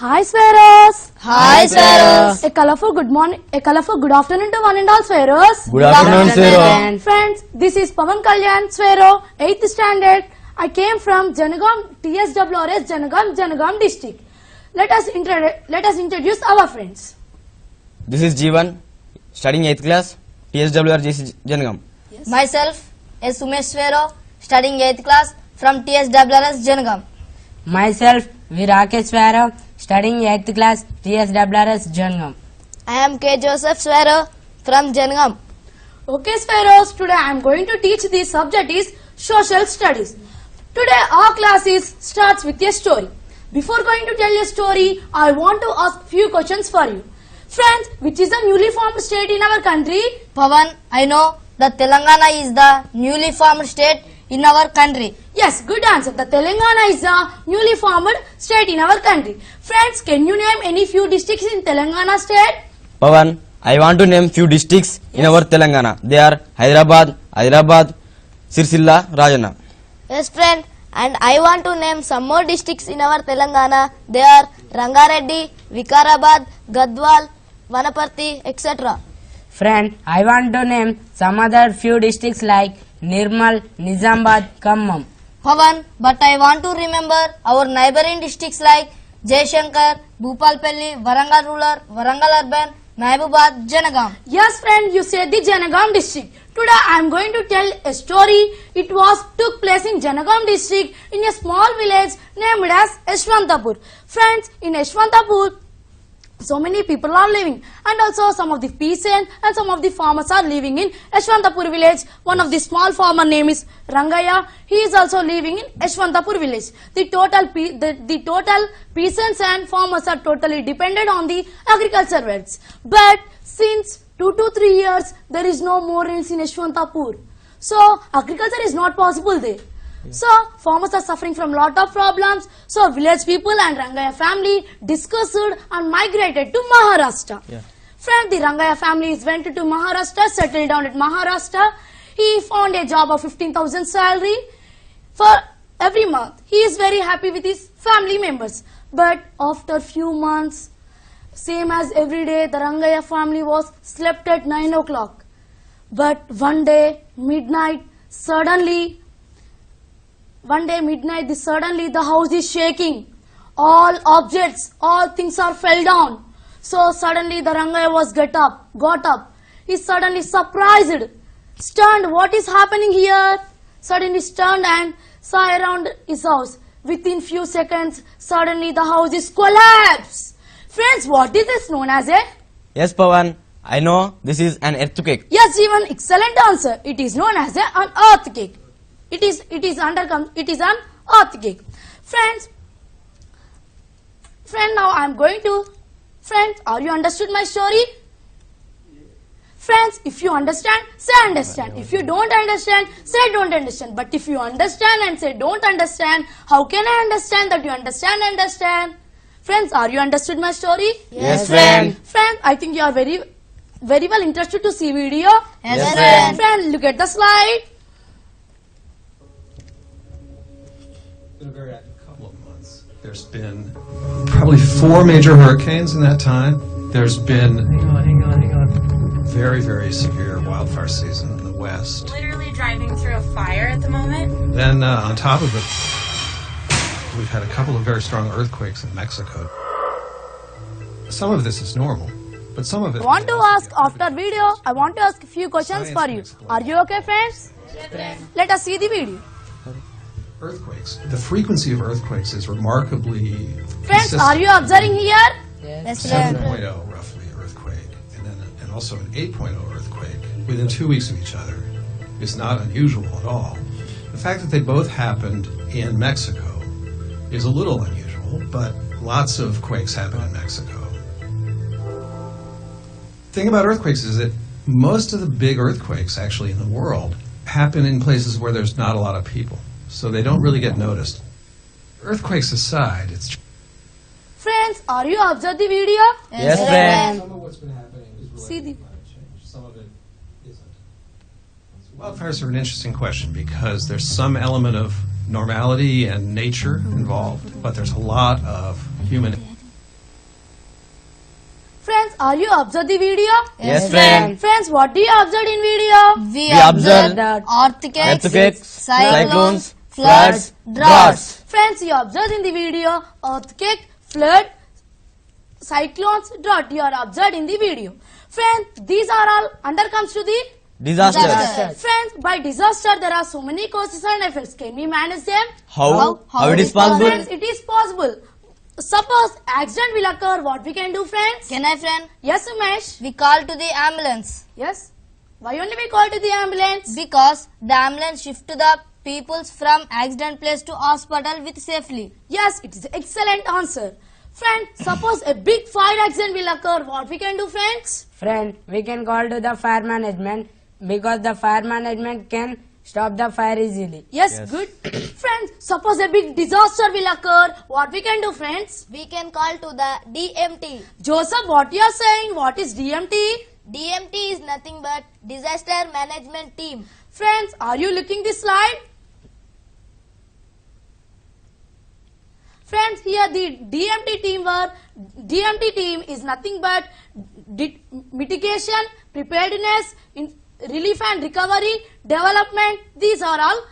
Hi Sparrows! Hi, Sparrows! A colorful good morning, a colorful good afternoon to one and all Sparrows. Good afternoon, Sparrow. Friends, this is Pavan Kalyan, Sparrow, 8th standard. I came from Janagam, TSWRS, Janagam district. Let us introduce our friends. This is Jeevan, studying 8th class, TSWR Janagam. Myself, S. Umesh Sparrow, studying 8th class from TSWRS Janagam. Myself, V. Rakesh Sparrow, studying 8th class, TSWRS Janagam. I am K. Joseph Sparrow from Janagam. Okay Sparrows, today I am going to teach the subject is social studies. Today our class starts with a story. Before going to tell a story, I want to ask few questions for you. Friends, which is the newly formed state in our country? Pavan, I know that Telangana is the newly formed state in our country. Yes, good answer. The Telangana is the newly formed state in our country. Friends, can you name any few districts in Telangana state? Pavan, I want to name few districts in our Telangana. They are Hyderabad, Sirsilla, Rajana. Yes, friend. And I want to name some more districts in our Telangana. They are Rangareddy, Vikarabad, Gadwal, Vanaparthi, etc. Friend, I want to name some other few districts like Nirmal, Nizamabad, Khammam. Pavan, but I want to remember our neighboring districts like Jaishankar, Bhupalpalli, Warangal Rural, Warangal Urban, Mahbubad, Janagam. Yes, friend, you said the Janagam district. Today I am going to tell a story. It took place in Janagam district in a small village named as Yeshwantapur. Friends, in Yeshwantapur, so many people are living, and also some of the peasants and some of the farmers are living in Yeshwantapur village. One of the small farmer name is Rangaya. He is also living in Yeshwantapur village. The total peasants and farmers are totally dependent on the agriculture works. But since 2 to 3 years, there is no more rains in Yeshwantapur. So agriculture is not possible there. So farmers are suffering from lot of problems. So village people and Rangaya family discussed and migrated to Maharashtra. Friend, the Rangaya family went to Maharashtra, settled down at Maharashtra. He found a job of 15,000 salary for every month. He is very happy with his family members. But after few months, same as every day, the Rangaya family was slept at 9 o'clock. But one day, midnight, suddenly the house is shaking. All objects, all things are fell down. So suddenly the Rangaya was got up. He suddenly surprised, stunned, what is happening here? Suddenly stunned and saw around his house. Within few seconds, suddenly the house is collapsed. Friends, what is this known as a? Yes, Pavan, I know this is an earthquake. Yes, Jeevan, excellent answer. It is known as an earthquake. It is an earthquake. Friends, now I am going to. Friends, are you understood my story? Friends, if you understand, say understand. If you don't understand, say don't understand. But if you understand and say don't understand, how can I understand that you understand? Friends, are you understood my story? Yes, friend. Friends, I think you are very well interested to see video. Yes, friend. Friends, look at the slide. Been a very active couple of months. There's been probably 4 major hurricanes in that time. There's been hang on. Very, very severe wildfire season in the west. Literally driving through a fire at the moment. Then on top of it, we've had a couple of very strong earthquakes in Mexico. Some of this is normal, but some of it. I want to ask after video. I want to ask a few questions for you. Are you okay, friends? Yes, let us see the video. Earthquakes. The frequency of earthquakes is remarkably Friends, consistent. are you observing here? Yes, friend. 7.0 roughly earthquake, and also an 8.0 earthquake within 2 weeks of each other is not unusual at all. The fact that they both happened in Mexico is a little unusual, but lots of quakes happen in Mexico. The thing about earthquakes is that most of the big earthquakes actually in the world happen in places where there's not a lot of people, so they don't really get noticed. Earthquakes aside, it's Friends, are you observing the video? Yes, friend. some of what's been happening is See the- related to climate change. Some of it isn't. Wildfires are an interesting question because there's some element of normality and nature involved, but there's a lot of human are you observe the video? Yes, friend. Friends, what do you observe in video? We We observed observed Earthquakes, earthquakes, cyclones, floods, floods, droughts. Friends, you observed in the video earthquake, flood, cyclones, drought. You are observed in the video. Friends, these are all under comes to the Disasters. Friends, by disaster there are so many causes and effects. Can we manage them? How it is Friends, possible? it is possible. Suppose accident will occur, what we can do, friends? Can I, friend? Yes, Umesh. We call to the ambulance Yes. Why only we call to the ambulance? because the ambulance shift to the peoples from accident place to hospital with safely. Yes, it is excellent answer. Friend, suppose a big fire accident will occur, what we can do, friends? Friend, we can call to the fire management because the fire management can stop the fire easily. Yes, Yes. good. Friends, suppose a big disaster will occur, what we can do, friends? We can call to the DMT. Joseph, what you are saying? What is DMT? DMT is nothing but disaster management team. Friends, are you looking this slide? Friends, here the DMT team is nothing but mitigation, preparedness, relief and recovery, development. These are all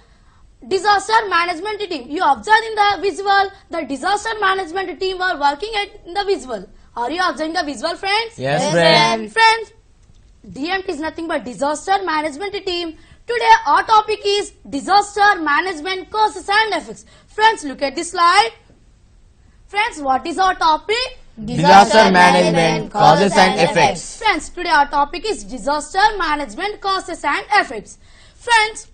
disaster management team. You observe in the visual, the disaster management team are working in the visual. Are you observing the visual, friends? Yes, friend. Friends, DMT is nothing but disaster management team. Today our topic is disaster management causes and effects. Friends, look at this slide. Friends, what is our topic? Disaster management causes and effects. Friends, today our topic is disaster management causes and effects. Friends,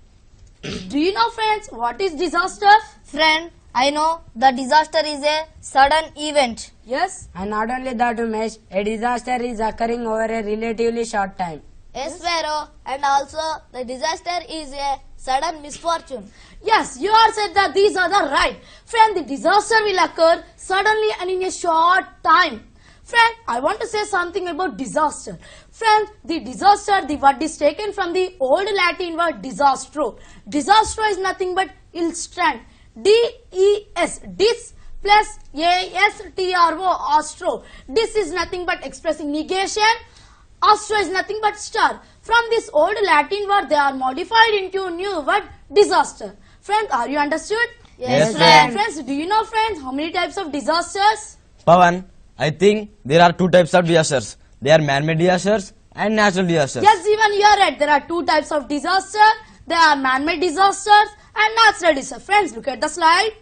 do you know, friends, what is disaster? Friend, I know the disaster is a sudden event. Yes. And not only that, Umesh, a disaster is occurring over a relatively short time. Yes, Pharaoh, and also the disaster is a sudden misfortune. Yes, you are said that these are the right. Friend, the disaster will occur suddenly and in a short time. Friend, I want to say something about disaster. Friend, the disaster, the word is taken from the old Latin word disastro. Disastro is nothing but instant. D-E-S, dis plus A-S-T-R-O, astro. Dis is nothing but expressing negation. Astro is nothing but star. From this old Latin word, they are modified into a new word, disaster. Friends, are you understood? Yes, friend. Friends, do you know, friends, how many types of disasters? Pawan, I think there are two types of disasters. They are man-made disasters and natural disasters. Yes, even you are right. There are two types of disaster. There are man-made disasters and natural disasters. Friends, look at the slide.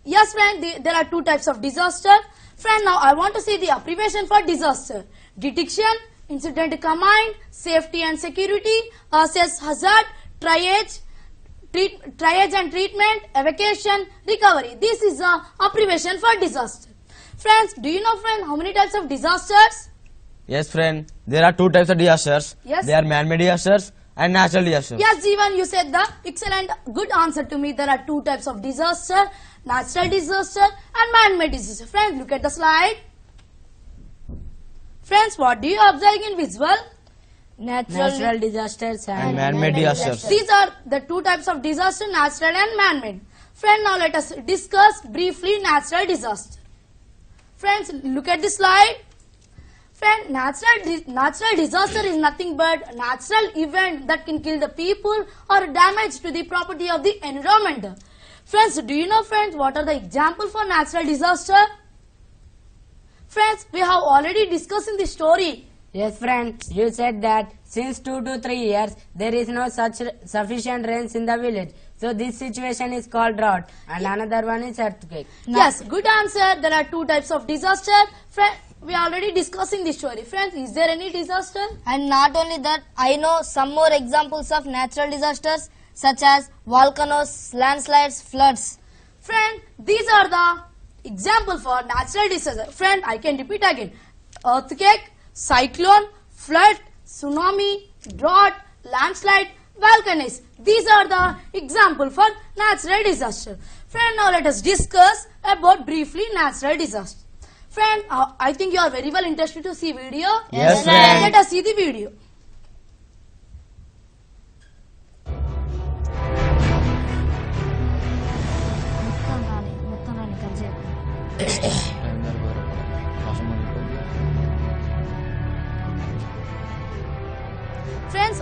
Yes, friend, there are two types of disaster. Friend, now I want to see the abbreviation for disaster. Detection, incident command, safety and security, assess hazard, triage and treatment, evacuation, recovery. This is the abbreviation for disaster. Friends, do you know, friend, how many types of disasters? Yes, friend. There are two types of disasters. Yes. They are man-made disasters and natural disasters. Yes, Jeevan, you said the excellent, good answer to me. There are two types of disaster, natural disaster and man-made disaster. Friends, look at the slide. Friends, what do you observe in visual? Natural disasters And and man-made disasters. These are the two types of disaster, natural and man-made. Friend, now let us discuss briefly natural disaster. Friends, look at the slide. Friend, natural disaster is nothing but natural event that can kill the people or damage to the property of the environment. Friends, do you know, friends, what are the examples for natural disaster? Friends, we have already discussed in the story. Yes, friend, you said that since 2 to 3 years there is no such sufficient rains in the village. So this situation is called drought and another one is earthquake. Yes, good answer. There are two types of disaster. Friend, we are already discussing the story. Friends, is there any disaster? And not only that, I know some more examples of natural disasters such as volcanoes, landslides, floods. Friend, these are the example for natural disaster. Friend, I can repeat again. Earthquake, cyclone, flood, tsunami, drought, landslide, volcanoes. These are the example for natural disaster. Friend, now let us discuss about briefly natural disaster. Friend, I think you are very well interested to see video. Yes, friend. Let us see the video.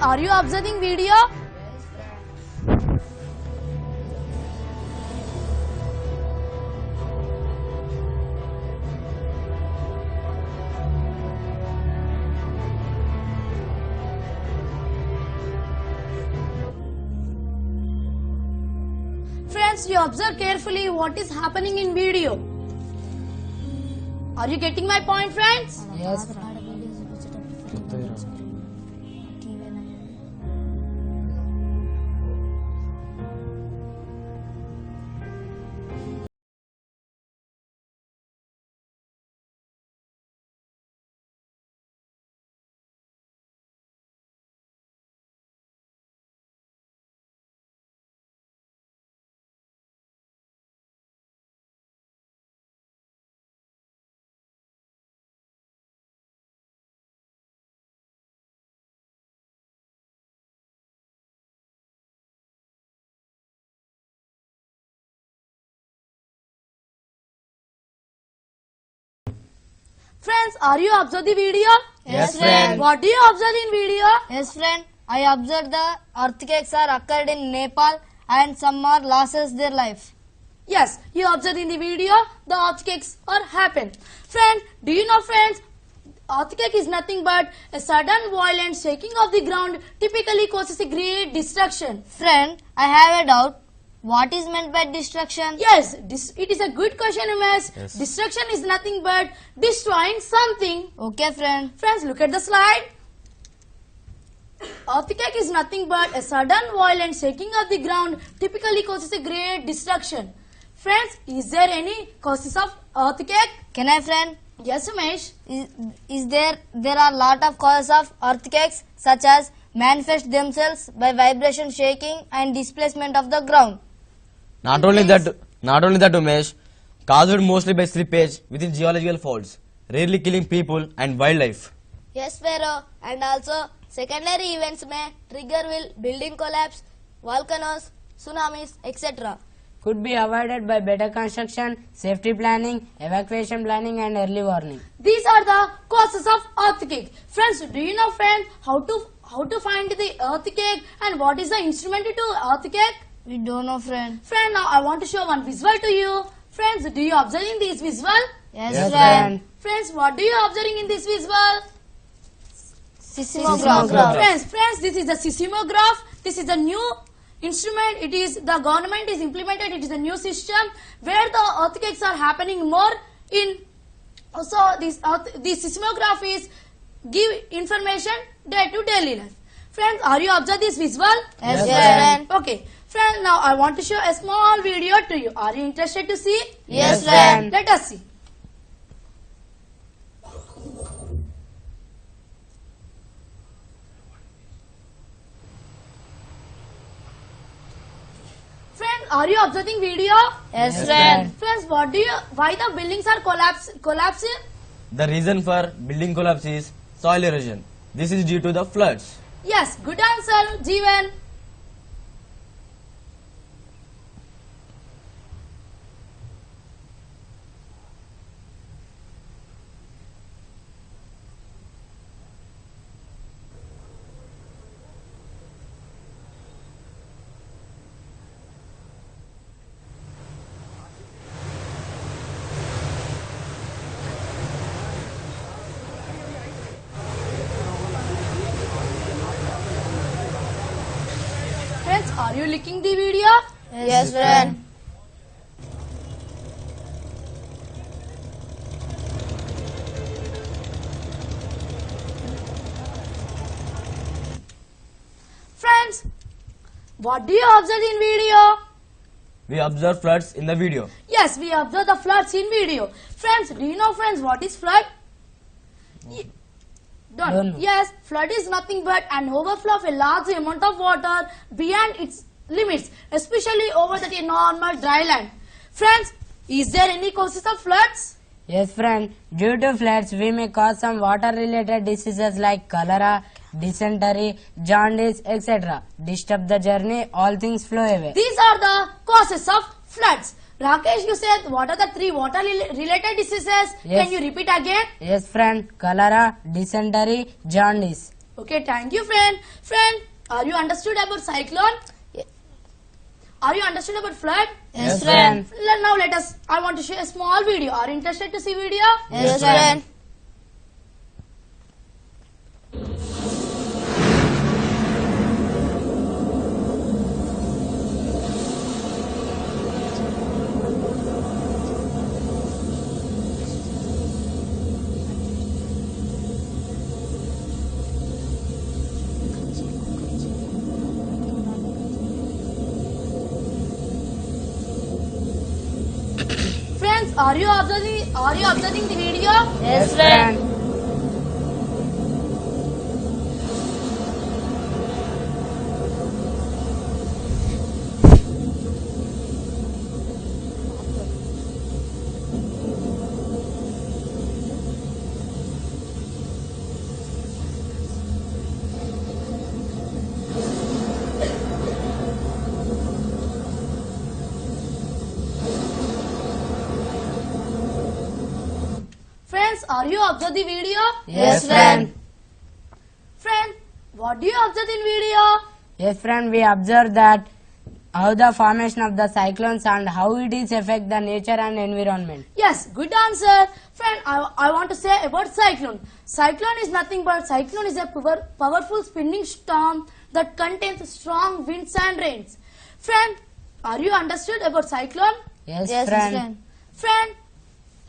are you observing video? Friends, you observe carefully what is happening in video. Are you getting my point, friends? Yes. Friends, are you observe the video? Yes, friend. What do you observe in video? Yes, friend. I observed the earthquakes are occurred in Nepal and some are losses their life. Yes, you observe in the video the earthquakes are happen. Friend, do you know, friends, earthquake is nothing but a sudden violent shaking of the ground typically causes a great destruction. Friend, I have a doubt. What is meant by destruction? Yes, it is a good question, Umesh. Yes. Destruction is nothing but destroying something. Okay, friend. Friends, look at the slide. Earthquake is nothing but a sudden violent shaking of the ground typically causes a great destruction. Friends, is there any causes of earthquake? Can I, friend? Yes, Umesh. Is there are lot of causes of earthquakes such as manifest themselves by vibration, shaking and displacement of the ground. Not only that, Umesh, caused mostly by slippage within geological faults, rarely killing people and wildlife. Yes, Pharaoh. And also secondary events may trigger building collapse, volcanoes, tsunamis, etc. Could be avoided by better construction, safety planning, evacuation planning and early warning. These are the causes of earthquake. Friends, do you know, friend, how to find the earthquake and what is the instrument to earthquake? We don't know, friend. Friend, now I want to show one visual to you. Friends, do you observing this visual? Yes, Yes, friend. Friends, what do you observing in this visual? Seismograph. Friends, this is the seismograph. This is the new instrument. It is the government is implemented. It is a new system where the earthquakes are happening more in. Also, this seismograph is give information day to daily life. Friends, are you observe this visual? Yes, friend. Okay. Friends, now I want to show a small video to you. Are you interested to see? Yes, friend. Let us see. Friends, are you observing video? Yes, friend. Friends, why the buildings are collapsing? The reason for building collapse is soil erosion. This is due to the floods. Yes, good answer, Jeevan. Friends, are you looking the video? Yes, friend. Friends, what do you observe in video? We observe floods in the video. Yes, we observe the floods in video. Friends, do you know, friends, what is flood? Don't know. Yes, flood is nothing but an overflow of a large amount of water beyond its limits, especially over the normal dry land. Friends, is there any causes of floods? Yes, friend. Due to floods, we may cause some water-related diseases like cholera, dysentery, jaundice, etc. Disturb the journey, all things flow away. These are the causes of floods. Rakesh, you said what are the three water-related diseases? Yes. Can you repeat again? Yes, friend. Cholera, dysentery, jaundice. Okay, thank you, friend. Friend, are you understood about cyclone? Ye- Are you understood about flood? Yes, friend. Now let us. I want to share a small video. Are you interested to see video? Yes, friend. Friends, are you observing the video? Yes, friend. Friends, are you observing the video? Yes, friend. Friend, what do you observe in video? Yes, friend, we observe that how the formation of the cyclones and how it is affect the nature and environment. Yes, good answer. Friend, I want to say about cyclone. Cyclone is nothing but cyclone is a powerful spinning storm that contains strong winds and rains. Friend, are you understood about cyclone? Yes, Yes, friend. friend. Friend,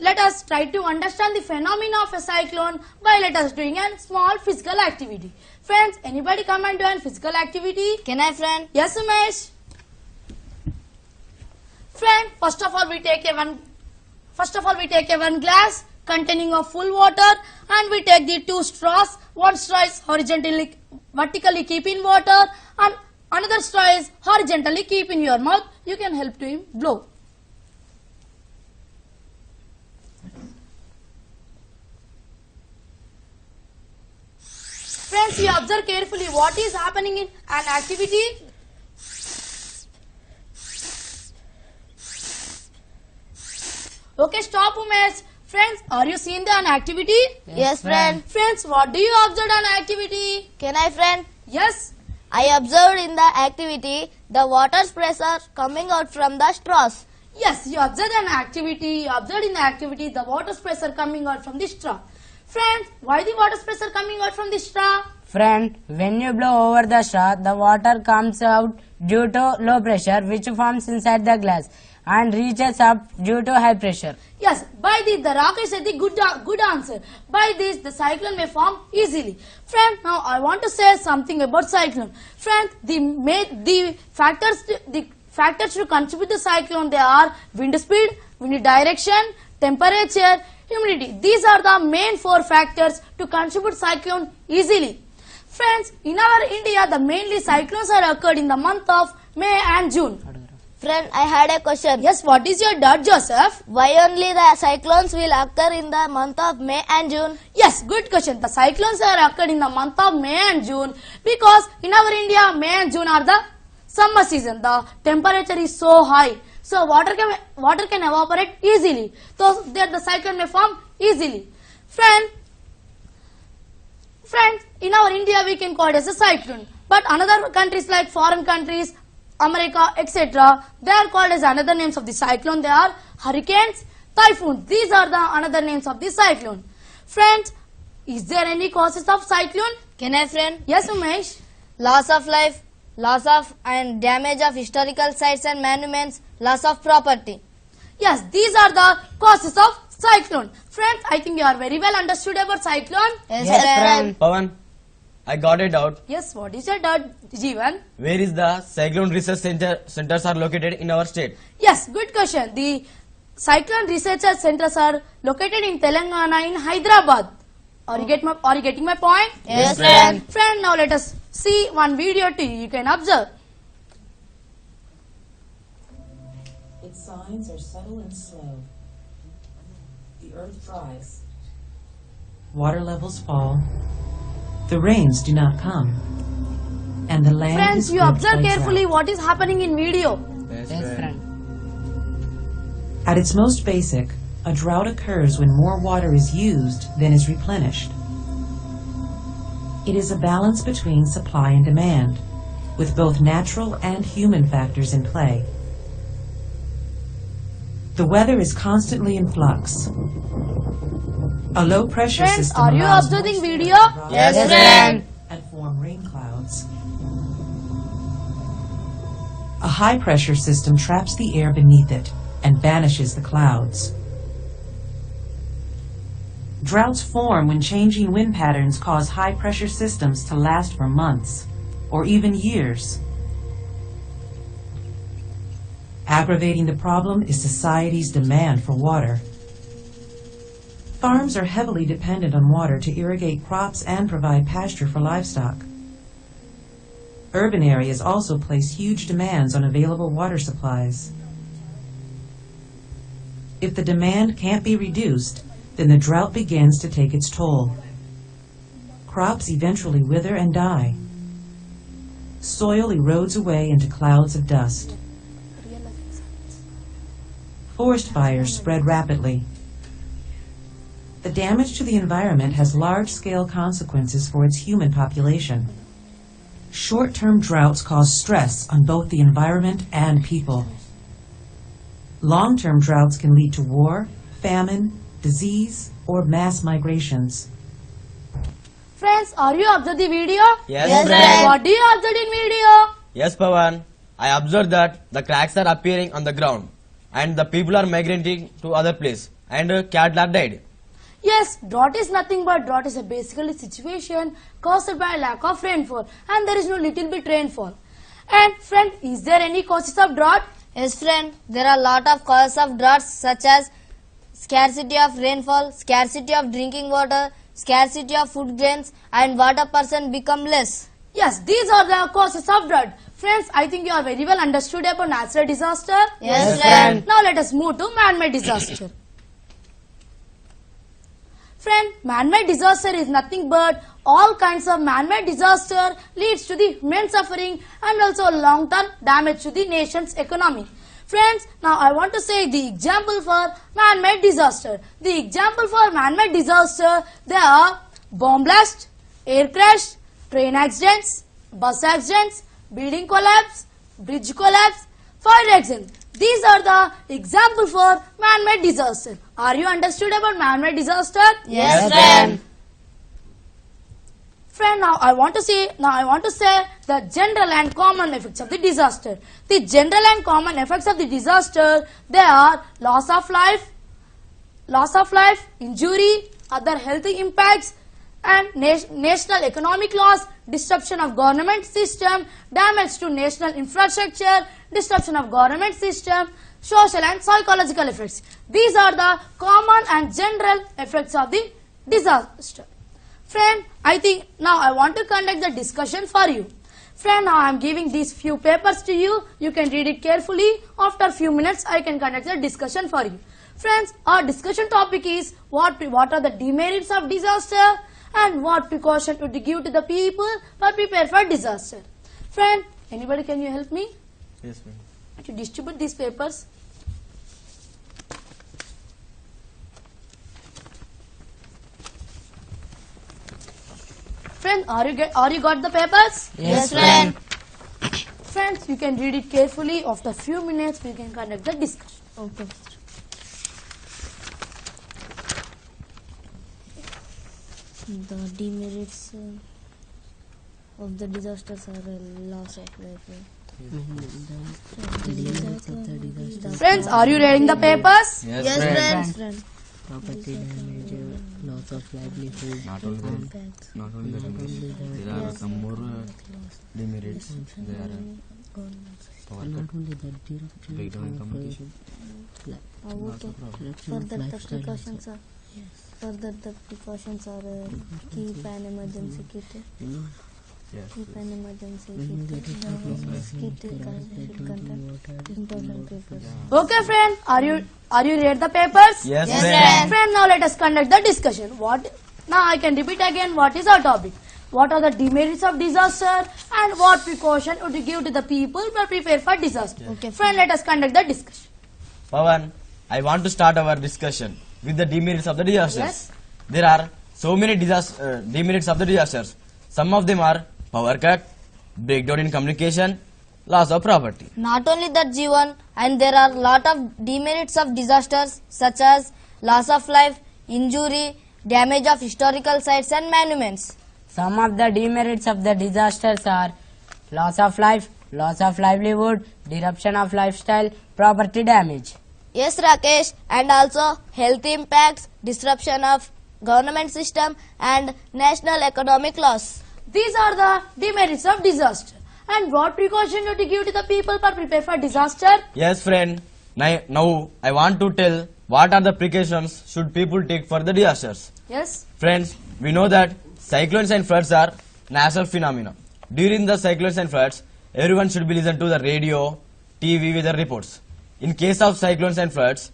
let us try to understand the phenomena of a cyclone by let us doing a small physical activity. Friends, anybody come and do a physical activity? Can I, friend? Yes, Umesh. Friend, first of all we take a one glass containing of full water and we take the two straws. One straw is vertically keep in water and another straw is horizontally keep in your mouth. You can help to him blow. Friends, you observe carefully what is happening in an activity. Okay, stop, Umesh. Friends, are you seeing the an activity? Yes, friend. Friends, what do you observe an activity? Can I, friend? Yes. I observed in the activity the water's pressure coming out from the straws. Yes, you observed an activity. You observed in the activity the water pressure coming out from the straw. Friends, why the water pressure coming out from the straw? Friend, when you blow over the straw, the water comes out due to low pressure which forms inside the glass and reaches up due to high pressure. Yes, by this the Rakesh said the good answer. By this the cyclone may form easily. Friend, now I want to say something about cyclone. Friend, the factors to contribute the cyclone they are wind speed, wind direction, temperature, humidity. These are the main four factors to contribute cyclone easily. Friends, in our India the mainly cyclones are occurred in the month of May and June. Friend, I had a question. Yes, what is your doubt, Joseph? Why only the cyclones will occur in the month of May and June? Yes, good question. The cyclones are occurred in the month of May and June because in our India, May and June are the summer season. The temperature is so high, so water can evaporate easily. So there the cyclone may form easily. Friends, in our India we can call it as a cyclone. But another countries like foreign countries, America, etc., they are called as another names of the cyclone. They are hurricanes, typhoons. These are the another names of the cyclone. Friends, is there any causes of cyclone? Can I, friend? Yes, Umesh. Loss of life, loss of and damage of historical sites and monuments, loss of property. Yes, these are the causes of cyclone. Friends, I think you are very well understood about cyclone. Yes, friend. Pawan, I got it out. Yes, what is your doubt, Jeevan? Where is the cyclone research centers are located in our state? Yes, good question. The cyclone research centers are located in Telangana in Hyderabad. Are you getting my point? Yes, friend. Friend, now let us see one video to you. You can observe. Its signs are subtle and slow. The earth dries. Water levels fall. The rains do not come. And the land Friends, is you gripped observe by carefully drought. what is happening in video. Yes, friend. At its most basic, a drought occurs when more water is used than is replenished. It is a balance between supply and demand, with both natural and human factors in play. The weather is constantly in flux. A low-pressure Friends, system are you allows observing moisture video? to rise Yes, friend. and form rain clouds. A high-pressure system traps the air beneath it and banishes the clouds. Droughts form when changing wind patterns cause high-pressure systems to last for months or even years. Aggravating the problem is society's demand for water. Farms are heavily dependent on water to irrigate crops and provide pasture for livestock. Urban areas also place huge demands on available water supplies. If the demand can't be reduced, then the drought begins to take its toll. Crops eventually wither and die. Soil erodes away into clouds of dust. Forest fires spread rapidly. The damage to the environment has large-scale consequences for its human population. Short-term droughts cause stress on both the environment and people. Long-term droughts can lead to war, famine, disease, or mass migrations. Friends, are you observing the video? Yes, friend. What do you observe in video? Yes, Pawan. I observed that the cracks are appearing on the ground and the people are migrating to other place and cattle are died. Yes, drought is nothing but drought is a basically situation caused by lack of rainfall and there is no little bit rainfall. And friend, is there any causes of drought? Yes, friend. There are a lot of causes of droughts such as scarcity of rainfall, scarcity of drinking water, scarcity of food grains, and water person become less. Yes, these are the causes of drought. Friends, I think you are very well understood about natural disaster. Yes, friend. Now let us move to man-made disaster. Friend, man-made disaster is nothing but all kinds of man-made disaster leads to the human suffering and also long-term damage to the nation's economy. Friends, now I want to say the example for man-made disaster. The example for man-made disaster, they are bomb blast, air crash, train accidents, bus accidents, building collapse, bridge collapse, fire accident. These are the example for man-made disaster. Are you understood about man-made disaster? Yes, friend. Friend, now I want to say the general and common effects of the disaster. The general and common effects of the disaster, they are loss of life, injury, other health impacts, and national economic loss, disruption of government system, damage to national infrastructure, disruption of government system, social and psychological effects. These are the common and general effects of the disaster. Friend, I think now I want to conduct the discussion for you. Friend, now I am giving these few papers to you. You can read it carefully. After a few minutes, I can conduct the discussion for you. Friends, our discussion topic is what are the demerits of disaster and what precaution would you give to the people who prepare for disaster. Friend, anybody can you help me Yes, ma'am. to distribute these papers? Friend, are you got the papers? Yes, friend. Friends, you can read it carefully. After a few minutes, we can conduct the discussion. Okay. The demerits of the disasters are loss of life. Friends, are you reading the papers? Yes, friend. Property damage, loss of livelihood, Not only that, impacts. not only that, there are some more demerits. There are power Not cut, only that, disruption breakdown in communication. Further the precautions are keep an emergency kit. Yes. Keep an emergency kit. Important papers. Okay, friend. Are you read the papers? Yes, Yes, friend. Friend, now let us conduct the discussion. Now I can repeat again what is our topic. What are the demerits of disaster and what precaution would you give to the people who prepare for disaster? Okay, Friend, let us conduct the discussion. Pawan, I want to start our discussion with the demerits of the disasters. Yes. There are so many demerits of the disasters. Some of them are power cut, breakdown in communication, loss of property. Not only that, Jeevan, and there are lot of demerits of disasters such as loss of life, injury, damage of historical sites and monuments. Some of the demerits of the disasters are loss of life, loss of livelihood, disruption of lifestyle, property damage. Yes, Rakesh, and also health impacts, disruption of government system and national economic loss. These are the demerits of disaster. And what precaution do you give to the people for prepare for disaster? Yes, friend. Now I want to tell what are the precautions should people take for the disasters. Yes. Friends, we know that cyclones and floods are natural phenomena. During the cyclones and floods, everyone should be listen to the radio, TV weather reports. In case of cyclones and floods,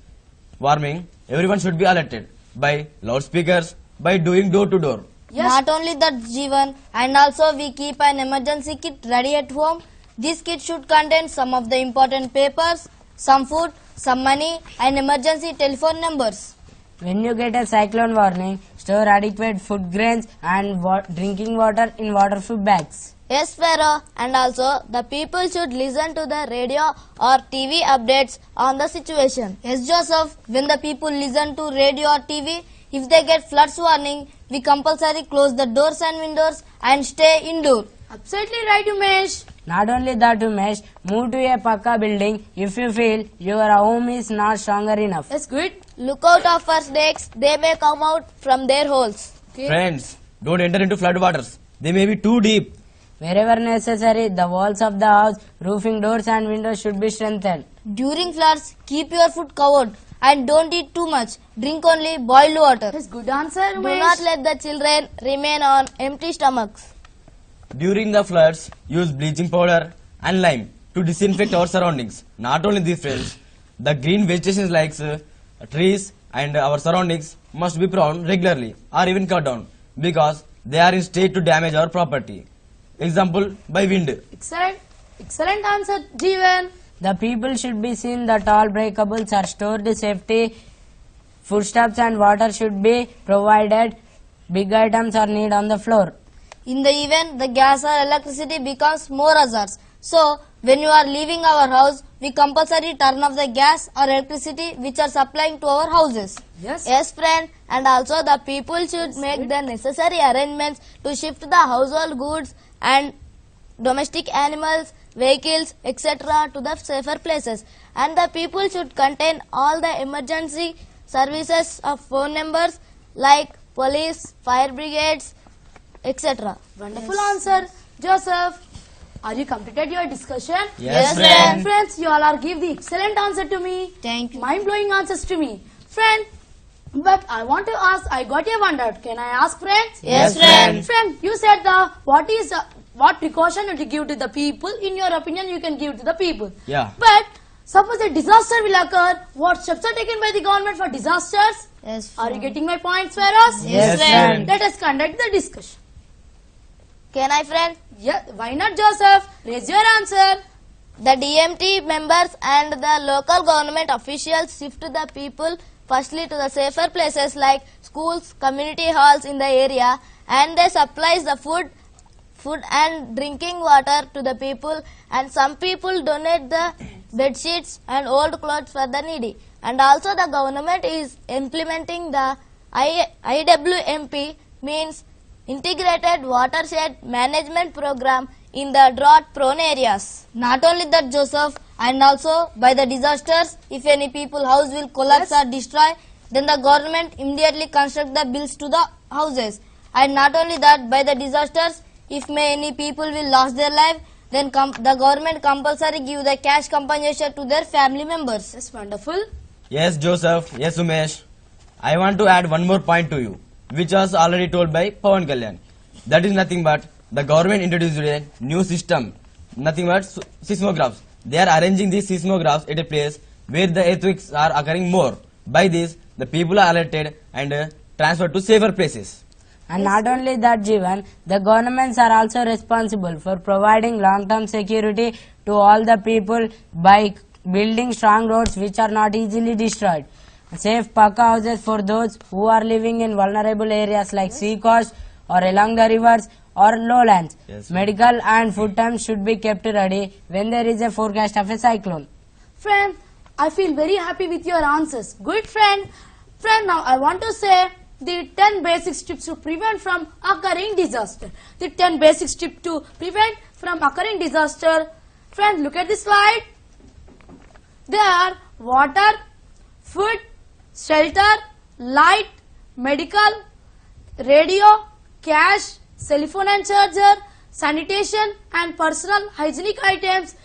warming, everyone should be alerted by loudspeakers, by doing door to door. Yes. Not only that, Jeevan, and also we keep an emergency kit ready at home. This kit should contain some of the important papers, some food, some money and emergency telephone numbers. When you get a cyclone warning, store adequate food grains and drinking water in waterproof bags. Yes, Pharaoh, and also the people should listen to the radio or TV updates on the situation. Yes, Joseph, when the people listen to radio or TV, if they get floods warning, we compulsory close the doors and windows and stay indoor. Absolutely right, Umesh. Not only that, Umesh, move to a Pakka building if you feel your home is not stronger enough. That's good. Look out for snakes, they may come out from their holes. Okay. Friends, don't enter into flood waters. They may be too deep. Wherever necessary, the walls of the house, roofing, doors and windows should be strengthened. During floods, keep your food covered and don't eat too much. Drink only boiled water. That's good answer, Do Umesh. not let the children remain on empty stomachs. During the floods, use bleaching powder and lime to disinfect our surroundings. Not only these, friends, the green vegetation like trees and our surroundings must be pruned regularly or even cut down because they are in state to damage our property. Example, by wind. Excellent. Excellent answer, Jeevan. The people should be seen that all breakables are stored safety. Foodstuffs and water should be provided. Big items are need on the floor. In the event, the gas or electricity becomes more hazardous. So, when you are leaving our house, we compulsory turn off the gas or electricity which are supplying to our houses. Yes. Yes, friend. And also the people should make the necessary arrangements to shift the household goods and domestic animals, vehicles, etc. to the safer places. And the people should contain all the emergency services of phone numbers like police, fire brigades, etc. Wonderful answer, Joseph. Are you completed your discussion? Yes, friend. Friends, you all are give the excellent answer to me. Thank you. Mind-blowing answers to me. Friend, but I want to ask, I got a wonder. Can I ask, friends? Yes, friend. Friend, you said what precaution would you give to the people? In your opinion, you can give to the people. Yeah. But suppose a disaster will occur, what steps are taken by the government for disasters? Yes, Are you getting my points, Feroz? Yes, friend. Let us conduct the discussion. Can I, friend? Yeah, why not, Joseph? Raise your answer. The DMT members and the local government officials shift the people firstly to the safer places like schools, community halls in the area, and they supplies the food and drinking water to the people, and some people donate the bed sheets and old clothes for the needy. And also the government is implementing the IWMP, means Integrated Watershed Management Program in the drought prone areas. Not only that, Joseph, and also by the disasters, if any people house will collapse or destroy, then the government immediately construct the bills to the houses. And not only that, by the disasters, if any people will lose their life, then the government compulsory give the cash compensation to their family members. That's wonderful. Yes, Joseph. Yes, Umesh. I want to add one more point to you, which was already told by Pawan Kalyan. That is nothing but the government introduced a new system, nothing but seismographs. They are arranging these seismographs at a place where the earthquakes are occurring more. By this, the people are alerted and transferred to safer places. And not only that, Jeevan, the governments are also responsible for providing long-term security to all the people by building strong roads which are not easily destroyed. Safe Pakka houses for those who are living in vulnerable areas like sea coast or along the rivers or lowlands. Yes. Medical and food terms should be kept ready when there is a forecast of a cyclone. Friend, I feel very happy with your answers. Good friend. Friend, now I want to say the 10 basic steps to prevent from occurring disaster. The 10 basic steps to prevent from occurring disaster. Friend, look at the slide. They are water, food, shelter, light, medical, radio, cash, cell phone and charger, sanitation and personal hygienic items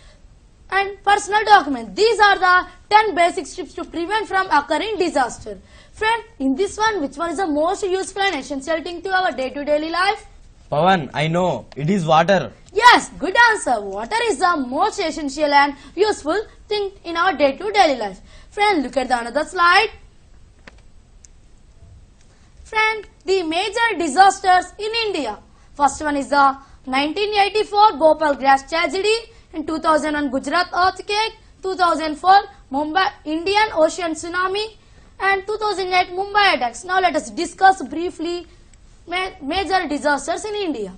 and personal documents. These are the 10 basic steps to prevent from occurring disaster. Friend, in this one, which one is the most useful and essential thing to our day-to-day life? Pawan, I know. It is water. Yes, good answer. Water is the most essential and useful thing in our day-to-day life. Friend, look at the another slide. Friend, the major disasters in India. First one is the 1984 Bhopal gas tragedy, in 2001 Gujarat earthquake, 2004 Mumbai Indian Ocean tsunami, and 2008 Mumbai attacks. Now let us discuss briefly major disasters in India.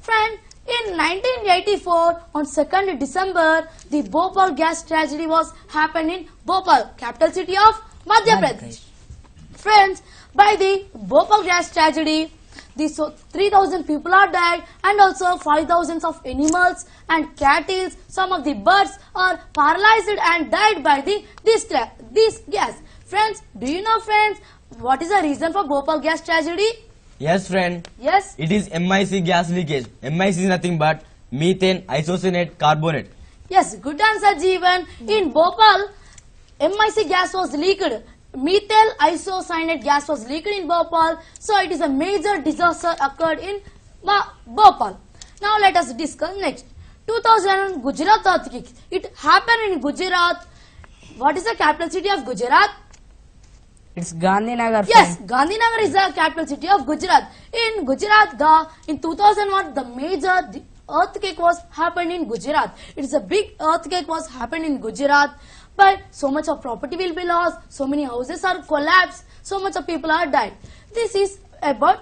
Friend, in 1984 on 2nd December, the Bhopal gas tragedy was happened in Bhopal, capital city of Madhya Pradesh. Friends, by the Bhopal gas tragedy, 3,000 people are died and also 5,000 of animals and cattle, some of the birds are paralyzed and died by this gas. Friends, do you know friends, what is the reason for Bhopal gas tragedy? Yes, friend. Yes? It is MIC gas leakage. MIC is nothing but methane isocyanate carbonate. Yes, good answer Jeevan. In Bhopal, MIC gas was leaked. Methyl isocyanate gas was leaked in Bhopal. So it is a major disaster occurred in Bhopal. Now let us discuss next. 2000 Gujarat earthquake. It happened in Gujarat. What is the capital city of Gujarat? It's Gandhinagar. Yes, friend. Gandhinagar is the capital city of Gujarat. In Gujarat, in 2001, the major earthquake was happened in Gujarat. It is a big earthquake was happened in Gujarat. But so much of property will be lost, so many houses are collapsed, so much of people are died. This is about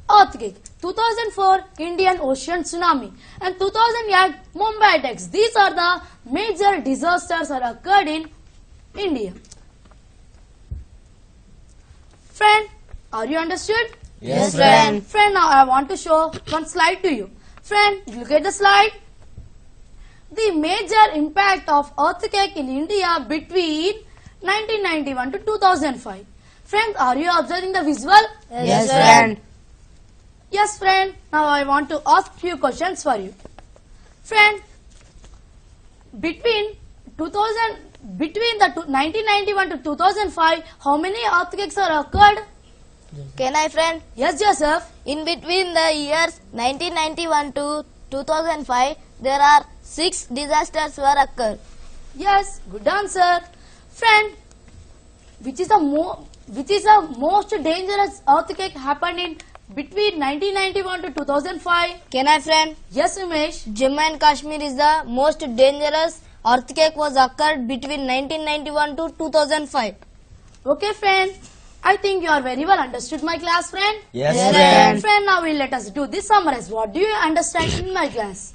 earthquake. 2004 Indian Ocean tsunami and 2008 Mumbai attacks. These are the major disasters that occurred in India. Friend, are you understood? Yes, friend. Friend, now I want to show one slide to you. Friend, look at the slide. The major impact of earthquake in India between 1991 to 2005. Friends, are you observing the visual? Yes, friend. Yes, friend. Now I want to ask few questions for you. Friend, between the 1991 to 2005, how many earthquakes are occurred? Can I, friend? Yes, Joseph. In between the years 1991 to 2005, there are 6 disasters were occurred. Yes, good answer. Friend, which is the most dangerous earthquake happened in between 1991 to 2005? Can I, friend? Yes, Umesh. Jammu and Kashmir is the most dangerous earthquake was occurred between 1991 to 2005. Okay, friend. I think you are very well understood my class, friend. Yes, Yes, friend. Friend, now let us do this summarize. What do you understand in my class?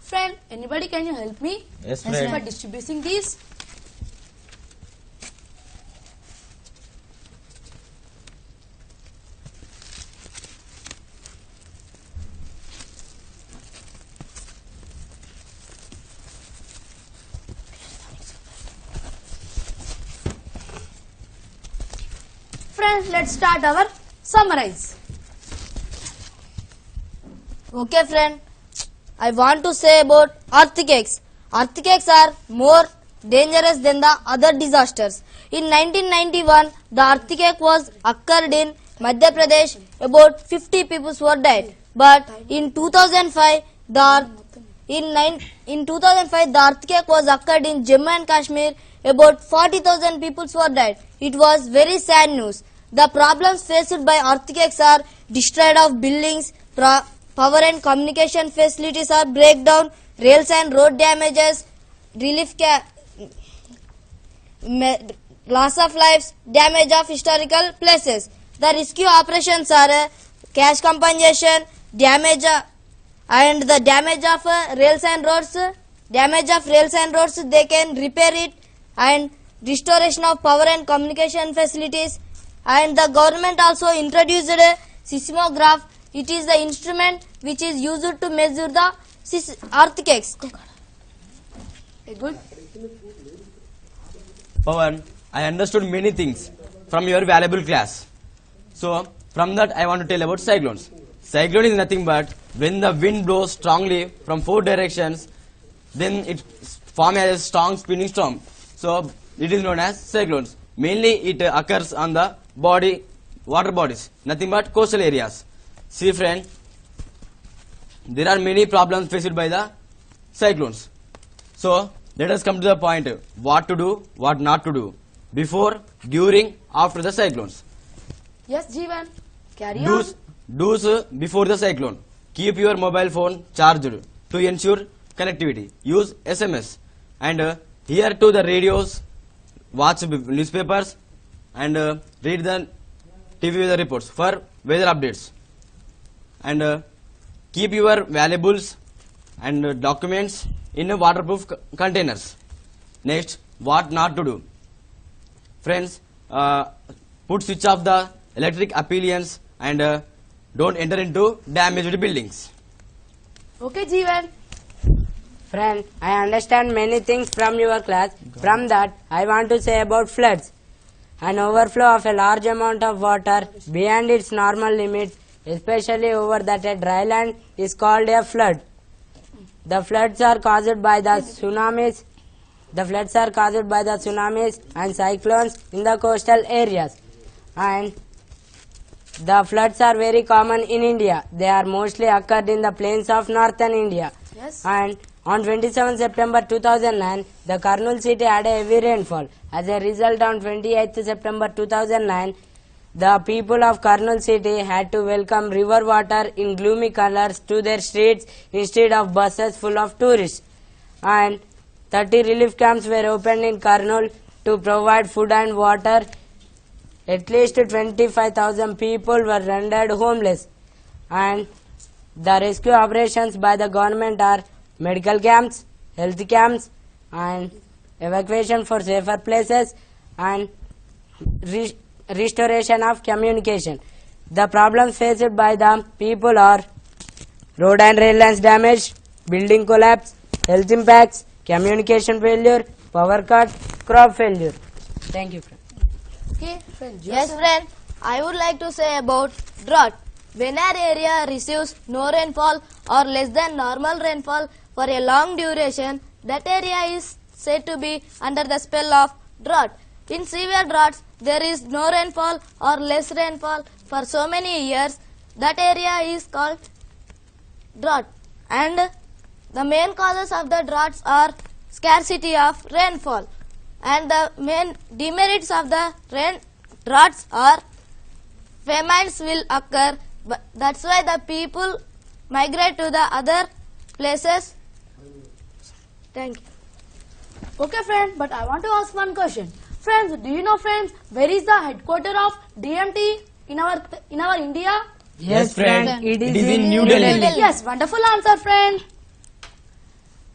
Friend, anybody can you help me? Yes, By friend. distributing these. Friends, let's start our summarize. Okay, friend. I want to say about earthquakes. Earthquakes are more dangerous than the other disasters. In 1991, the earthquake was occurred in Madhya Pradesh. About 50 people were died. But in 2005, the earthquake was occurred in Jammu and Kashmir. About 40,000 people were died. It was very sad news. The problems faced by earthquakes are destroyed of buildings, power and communication facilities are breakdown, rails and road damages, loss of lives, damage of historical places. The rescue operations are cash compensation, damage and the damage of rails and roads. Damage of rails and roads, they can repair it, and restoration of power and communication facilities. And the government also introduced a seismograph. It is the instrument which is used to measure the earthquakes. Good. Pawan, I understood many things from your valuable class. So, from that I want to tell about cyclones. Cyclone is nothing but when the wind blows strongly from 4 directions, then it forms as a strong spinning storm. So, it is known as cyclones. Mainly it occurs on the water bodies, nothing but coastal areas. See friend, there are many problems faced by the cyclones. So, let us come to the point, what to do, what not to do, before, during, after the cyclones. Yes, Jeevan. Carry on. Do's before the cyclone. Keep your mobile phone charged to ensure connectivity. Use SMS and hear to the radios, watch newspapers and read the TV weather reports for weather updates. And keep your valuables and documents in waterproof containers. Next, what not to do. Friends, put switch off the electric appliance and don't enter into damaged buildings. Okay, Jeevan. Friend, I understand many things from your class. From that, I want to say about floods. An overflow of a large amount of water beyond its normal limits, especially over that a dry land, is called a flood. The floods are caused by the tsunamis. The floods are caused by the tsunamis and cyclones in the coastal areas. And the floods are very common in India. They are mostly occurred in the plains of northern India. Yes. And on 27 September 2009, the Kurnool city had a heavy rainfall. As a result, on 28 September 2009, the people of Kurnool city had to welcome river water in gloomy colors to their streets instead of buses full of tourists. And 30 relief camps were opened in Kurnool to provide food and water. At least 25,000 people were rendered homeless. And the rescue operations by the government are medical camps, health camps, and evacuation for safer places, and restoration of communication. The problems faced by the people are road and rail lines damage, building collapse, health impacts, communication failure, power cut, crop failure. Thank you, friend. Okay, friend. Yes, friend. I would like to say about drought. When an area receives no rainfall or less than normal rainfall for a long duration, that area is said to be under the spell of drought. In severe droughts, there is no rainfall or less rainfall for so many years. That area is called drought. And the main causes of the droughts are scarcity of rainfall. And the main demerits of the droughts are famines will occur. But that's why the people migrate to the other places. Thank you. Okay, friend, but I want to ask one question. Friends, do you know, friends, where is the headquarters of DMT in our India? Yes, friend. It is in New Delhi. Yes, wonderful answer, friend.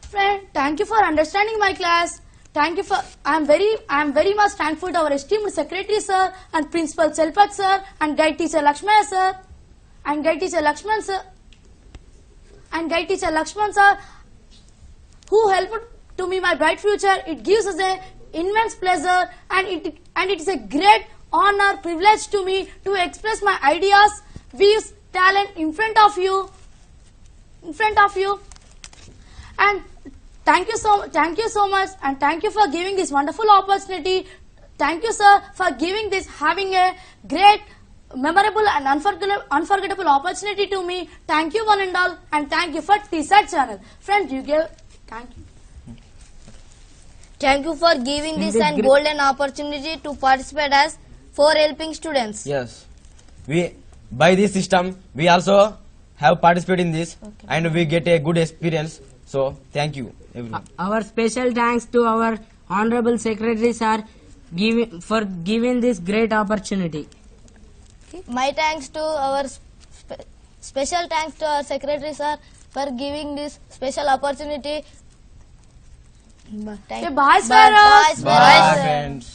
Friend, thank you for understanding my class. Thank you for. I am very much thankful to our esteemed secretary sir and principal Selpat sir and guide teacher Lakshman sir and guide teacher Lakshman sir who helped to me my bright future. It gives us a immense pleasure and it is a great honor, privilege to me to express my ideas, views, talent in front of you. And thank you so much, and thank you for giving this wonderful opportunity. Thank you, sir, for giving this, having a great, memorable and unforgettable opportunity to me. Thank you one and all, and thank you for TSAT channel. Friends, you gave, thank you. Thank you for giving this and golden opportunity to participate as for helping students. Yes. By this system, we also have participated in this and we get a good experience. So, thank you, everyone. Our special thanks to our Honorable Secretary Sir for giving this great opportunity. My thanks to our special thanks to our secretary sir for giving this special opportunity. Okay, bye, Sparrows. Bye, Bye, sir. friends.